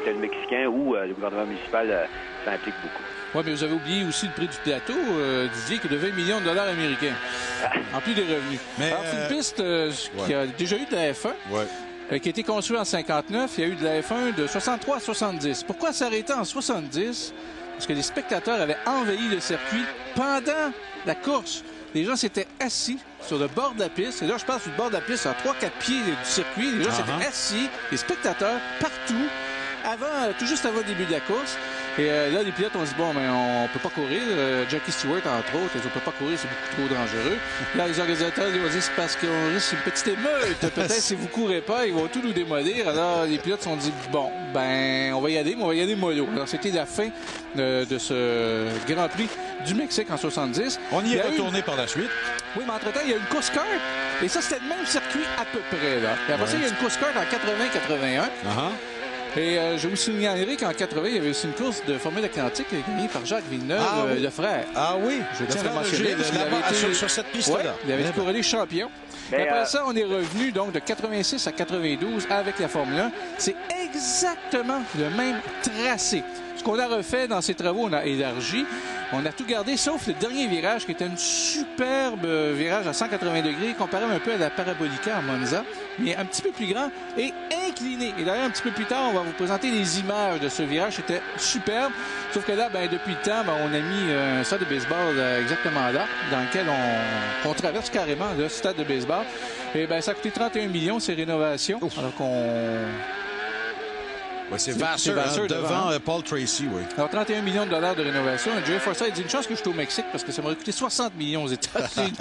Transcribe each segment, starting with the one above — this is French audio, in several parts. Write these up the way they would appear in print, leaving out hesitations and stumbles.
que le Mexicain ou le gouvernement municipal s'implique beaucoup. Oui, mais vous avez oublié aussi le prix du plateau, Didier, qui est de 20 millions de dollars américains, en plus des revenus. Mais, alors, c'est une piste qui a déjà eu de la F1. Qui a été construite en 59, il y a eu de la F1 de 63 à 70. Pourquoi s'arrêter en 70? Parce que les spectateurs avaient envahi le circuit pendant la course. Les gens s'étaient assis sur le bord de la piste. Et là, je parle sur le bord de la piste, à 3-4 pieds du circuit. Les gens s'étaient assis, les spectateurs, partout, tout juste avant le début de la course. Et là, les pilotes ont dit, bon, mais on peut pas courir. Jackie Stewart, entre autres, on peut pas courir, c'est beaucoup trop dangereux. Là, les organisateurs ils ont dit, c'est parce qu'on risque une petite émeute. Peut-être si vous courez pas, ils vont tout nous démolir. Alors, les pilotes se sont dit, bon, ben, on va y aller, mais on va y aller mollo. Alors, c'était la fin de ce Grand Prix du Mexique en 70. On y est retourné par la suite. Oui, mais entre-temps, il y a une course kart. Et ça, c'était le même circuit à peu près, là. Et après ça, il y a une course kart en 80-81. Et je vous signalerai qu'en 80, il y avait aussi une course de Formule Atlantique gagnée par Jacques Villeneuve, le frère. Ah oui, je tiens à le mentionner. Sur cette piste-là. Il avait été couronné champion. Et après ça, on est revenu donc de 86 à 92 avec la Formule 1. C'est exactement le même tracé. Ce qu'on a refait dans ces travaux, on a élargi. On a tout gardé, sauf le dernier virage, qui était un superbe virage à 180 degrés, comparé un peu à la Parabolica à Monza, mais un petit peu plus grand et incliné. Et d'ailleurs, un petit peu plus tard, on va vous présenter les images de ce virage. C'était superbe. Sauf que là, depuis le temps, on a mis un stade de baseball exactement là, dans lequel on traverse carrément le stade de baseball. Et ça a coûté 31 millions, ces rénovations. Alors qu'on... Oui, c'est Vasseur devant Paul Tracy, oui. Alors, 31 millions de dollars de rénovation. Jerry Forsythe dit une chance que je suis au Mexique parce que ça m'aurait coûté 60 millions aux États-Unis.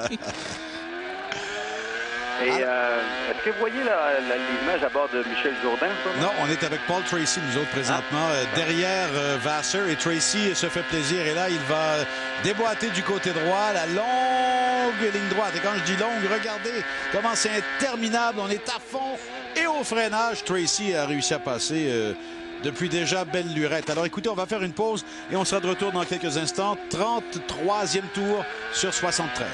Et est-ce que vous voyez l'image à bord de Michel Jourdain? Non, on est avec Paul Tracy, nous autres, présentement. Derrière Vasseur, et Tracy se fait plaisir. Et là, il va déboîter du côté droit, la longue ligne droite. Et quand je dis longue, regardez comment c'est interminable. On est à fond et au freinage. Tracy a réussi à passer depuis déjà belle lurette. Alors écoutez, on va faire une pause et on sera de retour dans quelques instants. 33e tour sur 73.